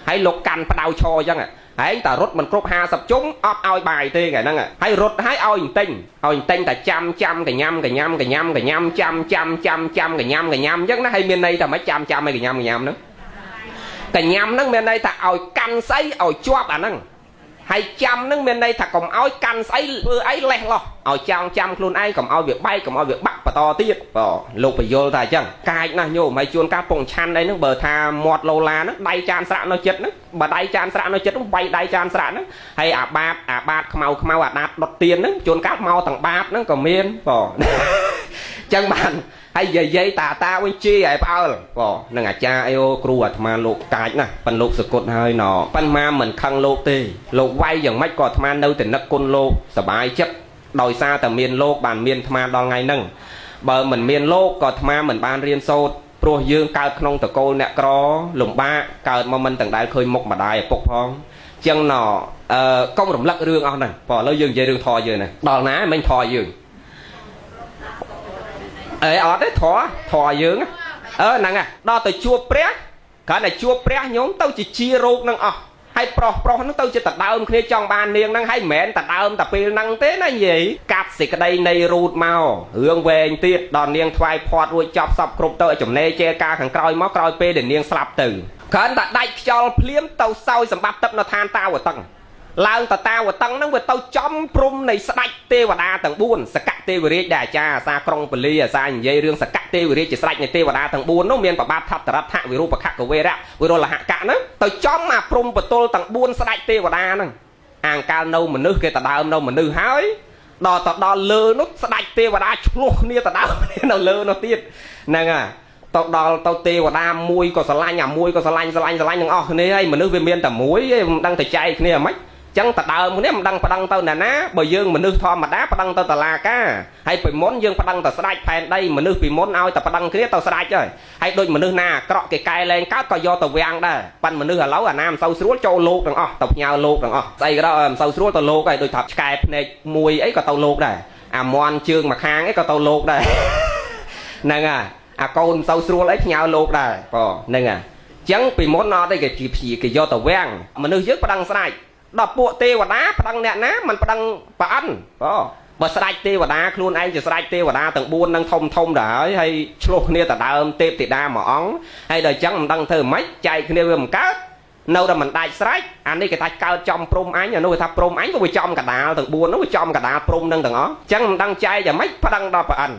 ហើយលោកកាន់ផ្ដៅឈរអញ្ចឹងហើយតែរត់មិនគ្រប់50ជុំអត់ឲ្យបាយទេថ្ងៃហ្នឹងហើយរត់ហើយឲ្យតែចាំកញ្ញាំចាំកញ្ញាំកញ្ញាំអញ្ចឹងណាហើយមានន័យថាមិនចាំឲ្យកញ្ញាំហ្នឹងកញ្ញាំហ្នឹងមានន័យថាឲ្យកាន់ស្អីឲ្យជាប់អាហ្នឹងហើយចាំនឹងមានន័យថាកុំឲ្យកាន់ស្អីធ្វើអីលេះលោះឲ្យចាំខ្លួនឯងកុំឲ្យវាបែកកុំឲ្យវាបាក់បន្តទៀតលោកបញ្យល់ថាអញ្ចឹងកាចណាស់ញោមហើយជួនកាលពងឆាន់អីហ្នឹងបើថាមាត់ឡូឡាហ្នឹងដៃចានស្រាក់នៅចិត្តហ្នឹងបើដៃចានស្រាក់នៅចិត្តហ្នឹង3ដៃចានស្រាក់ហ្នឹងហើយអាបាតខ្មៅអាដាតដុតទៀនហ្នឹងជួនកាលមកទាំងបាតហ្នឹងក៏មានអញ្ចឹងបានហើយយាយតាវិញជាឲ្យផ្អើលនឹងអាចារ្យអីអូគ្រូអាត្មាលោកកាចណាស់ប៉ិនលោកសកុតហើយប៉ិនមកមិនខឹងលោកទេលោកវាយយ៉ាងម៉េចក៏អាត្មានៅតែនឹកគុណលោកសบายចិត្តដោយសារតែមានលោកបានមានអាត្មាដល់ថ្ងៃហ្នឹងបើមិនមានលោកក៏អាត្មាមិនបានរៀនសូត្រព្រោះយើងកើតក្នុងតកូលអ្នកក្រលំបាកកើតមកមិនទាំងដែលឃើញមុខម្ដាយឪពុកផងអញ្ចឹងកុំរំលឹករឿងអស់ហ្នឹងឥឡូវយើងនិយាយរឿងធម៌យើងណាដល់ណាមិញធម៌យើងអត់ទេធរយើងហ្នឹងដល់ទៅជួបព្រះគ្រាន់តែជួបព្រះញោមទៅជារោគនឹងអស់ហើយប្រុសហ្នឹងទៅជាតដើមគ្នាចង់បាននាងហ្នឹងហើយមិនមែនតដើមតែពេលហ្នឹងទេណានិយាយកាត់សេចក្តីនៃរូតមករឿងវែងទៀតដល់នាងថ្វាយផាត់រួចចប់សពគ្រប់ទៅចំណេជេរការខាងក្រោយមកក្រោយពេលដែលនាងស្លាប់ទៅគ្រាន់តែដាច់ខ្យល់ភ្លាមទៅសោយសម្បត្តិទឹកនៅឋានតាវតឹងឡើងតតាវតឹងហ្នឹងវាទៅចំព្រំនៃស្ដេចទេវតាទាំង4សកទេវរាជដែលអាចារ្យអាសាក្រុងពលីអាសានិយាយរឿងសកទេវរាជជាស្ដេចនៃទេវតាទាំង4នោះមានប្របាទថតរដ្ឋវិរូបខកវេរៈវិរលហកៈហ្នឹងទៅចំអាព្រំបទលទាំង4ស្ដេចទេវតាហ្នឹងអាងកាលនៅមនុស្សគេតដើមនៅមនុស្សហើយដល់លើនោះស្ដេចទេវតាឆ្លោះគ្នាតដើមគ្នានៅលើនោះទៀតហ្នឹងទៅដល់ទៅទេវតាមួយក៏ស្រឡាញ់អាមួយក៏ស្រឡាញ់ទាំងអស់គ្នាហើយមនុស្សវាមានតែមួយឯងមិនដឹងតែចែកគ្នាហ្មង ចឹងតដើមនេះមិនដឹងប្តឹងទៅណាណាបើយើងមនុស្សធម្មតាប្តឹងទៅតុលាការហើយពីមុនយើងប្តឹងទៅស្ដេចផែនដីមនុស្សពីមុនឲ្យតែប្តឹងគ្នាទៅស្ដេចហើយដូចមនុស្សណាអាក្រក់គេកែលែងកើតក៏យកទៅវាំងដែរប៉ិនមនុស្សឥឡូវអាណាមិនសូវស្រួលចូលលោកទាំងអស់ទៅផ្ញើលោកទាំងអស់ស្អីក៏ដោយមិនសូវស្រួលទៅលោកហើយដូចថាឆ្កែភ្នែកមួយអីក៏ទៅលោកដែរអាមន់ជើងមួយខាងអីក៏ទៅលោកដែរហ្នឹងហើយអាកូនមិនសូវស្រួលអីផ្ញើលោកដែរបងហ្នឹងហើយចឹងពីមុនអត់ទេគេព្យាគេយកទៅវាំងមនុស្សយើងប្តឹងស្ដេចដល់ពួកទេវតាប្តឹងអ្នកណាមិនប្តឹងប្រអិនបើស្ដេចទេវតាខ្លួនឯងជាស្ដេចទេវតាទាំង4នឹងធំដែរហើយឆ្លោះគ្នាទៅដើមទេពធីតាមួយអង្គហើយដល់ចឹងមិនដឹងធ្វើម៉េចចែកគ្នាវាមិនកើតនៅតែមិនដាច់ស្រេចអានេះគេថាកើតចំព្រំអញអានោះគេថាព្រំអញក៏វាចំកដាលទាំង4នោះវាចំកដាលព្រំនឹងទាំងអស់ចឹងមិនដឹងចែកយ៉ាងម៉េចប្តឹងដល់ប្រអិន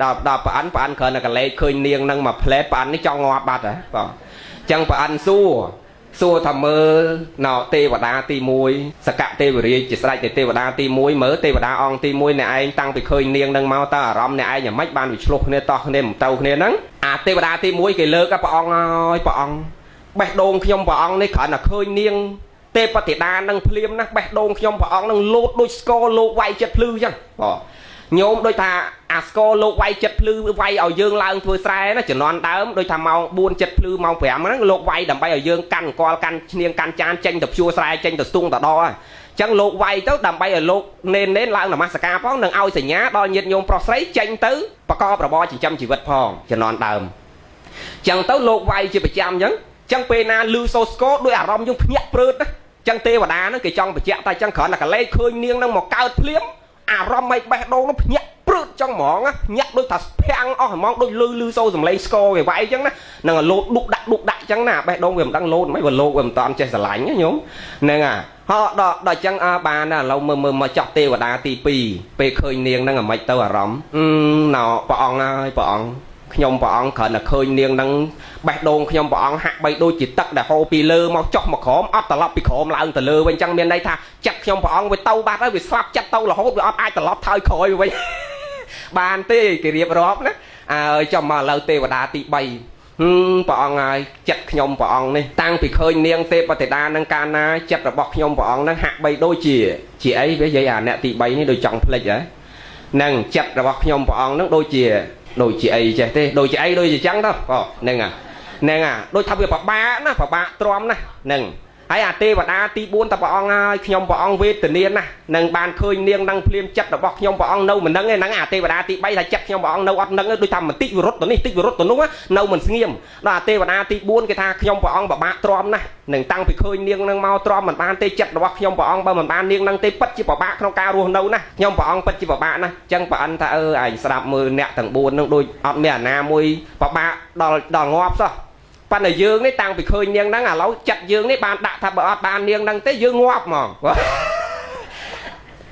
ដល់ប្រអិនគ្រាន់តែកលេចឃើញនាងនឹងមួយផ្លែតប្រអិននេះចង់ងាប់បាត់ហ៎បងចឹងប្រអិនសួរថាមើលណោទេវតាទី1សកទេវរាជជាស្ដេចទេវតាទី1មើលទេវតាអង្គទី1អ្នកឯងតាំងពីឃើញនាងនឹងមកតើអារម្មណ៍អ្នកឯងយ៉ាងម៉េចបានវាឆ្លោះគ្នាតោះគ្នាមិនទៅគ្នាហ្នឹងអាទេវតាទី1គេលើកព្រះអង្គហើយព្រះអង្គបេះដូងខ្ញុំព្រះអង្គនេះគ្រាន់តែឃើញនាងទេពធីតានឹងភ្លាមណាស់បេះដូងខ្ញុំព្រះអង្គនឹងលោតដូចស្គរលោកវាយចិត្តភ្លឺចឹងញោមដូចថាអាស្គរលោកវាយចិត្តភ្លឺវាយឲ្យយើងឡើងធ្វើស្រែណាជំនាន់ដើមដូចថាម៉ោង4ចិត្តភ្លឺម៉ោង5ហ្នឹងលោកវាយដើម្បីឲ្យយើងកាន់កលកាន់ឈ្នៀងកាន់ចានចេញទៅភ្ជួរស្រែចេញទៅស្ទង់ទៅដអញ្ចឹងលោកវាយទៅដើម្បីឲ្យលោកនេនឡើងនមស្ការផងនឹងឲ្យសញ្ញាដល់ញាតិញោមប្រុសស្រីចេញទៅប្រកបរបរចិញ្ចឹមជីវិតផងជំនាន់ដើមអញ្ចឹងទៅលោកវាយជាប្រចាំអញ្ចឹងពេលណាលឺសូស្គរដោយអារម្មណ៍យើងភ្ញាក់ព្រឺតណាអញ្ចឹងទេវតាហ្នឹងគេចង់បញ្ជាក់តែអញ្ចឹងគ្រាន់តែកលេចឃើញនាងហ្នឹងមកកើតភ្លាមអារម្មណ៍មិនបេះដូងនោះភ្ញាក់ព្រឺតចឹងហ្មងញាក់ដូចថាភាំងអស់ហ្មងដូចលឺសូរសំឡេងស្គរគេវាយចឹងណានឹងលោតឌុកដាក់ចឹងណាបេះដូងវាមិនដឹងលោតមិនបើលោកវាមិនតាន់ចេះស្រឡាញ់ណាញោមហ្នឹងហ่าដល់ចឹងបានណាឥឡូវមើលមកចោះទេវតាទី2ពេលឃើញនាងហ្នឹងអាម៉េចទៅអារម្មណ៍ណោព្រះអង្គហើយព្រះអង្គខ្ញុំព្រះអង្គគ្រាន់តែឃើញនាងហ្នឹងបេះដូងខ្ញុំព្រះអង្គហាក់បីដូចជាទឹកដែលហូរពីលើមកចុះមកក្រោមអត់ត្រឡប់ពីក្រោមឡើងទៅលើវិញចឹងមានន័យថាចិត្តខ្ញុំព្រះអង្គវាទៅបាត់ហើយវាស្លាប់ចិត្តទៅរហូតវាអត់អាចត្រឡប់ថយក្រោយវិញបានទេគេរៀបរាប់ណាចាំមកឥឡូវទេវតាទី3ព្រះអង្គហើយចិត្តខ្ញុំព្រះអង្គនេះតាំងពីឃើញនាងទេពធីតានឹងកាលណាចិត្តរបស់ខ្ញុំព្រះអង្គនឹងហាក់បីដូចជាអីវានិយាយអាអ្នកទី3នេះដូចចង់ភ្លេចហ៎នឹងចិត្តរបស់ខ្ញុំព្រះអង្គនឹងដូចជាអីចេះទេដូចជាអីដូចជាចឹងទៅហ្នឹងដូចថាវាពិបាកណាពិបាកទ្រាំណាហ្នឹងហើយអាទេវតាទី4តព្រះអង្គហើយខ្ញុំព្រះអង្គវេទនាណានឹងបានឃើញនាងនឹងភ្លាមចិត្តរបស់ខ្ញុំព្រះអង្គនៅមិនដឹងទេហ្នឹងអាទេវតាទី3ថាចិត្តខ្ញុំព្រះអង្គនៅអត់ដឹងដូចថាបន្តិចវិរុទ្ធទៅនេះតិចវិរុទ្ធទៅនោះនៅមិនស្ងៀមដល់អាទេវតាទី4គេថាខ្ញុំព្រះអង្គពិបាកទ្រាំណានឹងតាំងពីឃើញនាងនឹងមកទ្រាំមិនបានទេចិត្តរបស់ខ្ញុំព្រះអង្គបើមិនបាននាងនឹងទេពិតជាពិបាកក្នុងការរស់នៅណាខ្ញុំព្រះអង្គពិតជាពិបាកណាអញ្ចឹងព្រះអិនថាឯងស្ដាប់មើលអ្នកទាំង4នឹងដូចអត់មានអាណាមួយពិបាកដល់ងាប់សោះប៉ុន្តែយើងនេះតាំងពីឃើញនាងហ្នឹងឥឡូវចិត្តយើងនេះបានដាក់ថាបើអត់បាននាងហ្នឹងទេយើងងាប់ហ្មង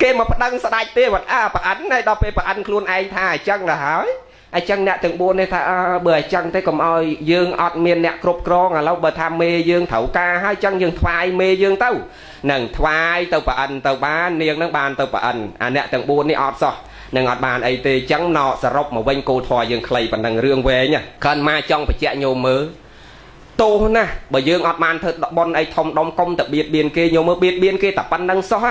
គេមកប្តឹងស្ដេចទេវតាប្រអិនហើយដល់ពេលប្រអិនខ្លួនឯងថាអញ្ចឹងទៅហើយអញ្ចឹងអ្នកទាំង4នេះថាបើអញ្ចឹងទេកុំឲ្យយើងអត់មានអ្នកគ្រប់គ្រងឥឡូវបើថាមេយើងត្រូវការហើយអញ្ចឹងយើងថ្វាយមេយើងទៅនឹងថ្វាយទៅប្រអិនទៅបាននាងហ្នឹងបានទៅប្រអិនអាអ្នកទាំង4នេះអត់សោះនឹងអត់បានអីទេអញ្ចឹងណោសរុបមកវិញគោលធម៌យើងខ្លីប៉ុណ្ណឹងរឿងវែងគ្រាន់មកចង់បញ្ជាក់ញោមមើលទោសណាបើយើងអត់បានធ្វើបន់អីធំដុំកុំតែបៀតបៀនគេញោមមើលបៀតបៀនគេតែប៉ុណ្្នឹងសោះ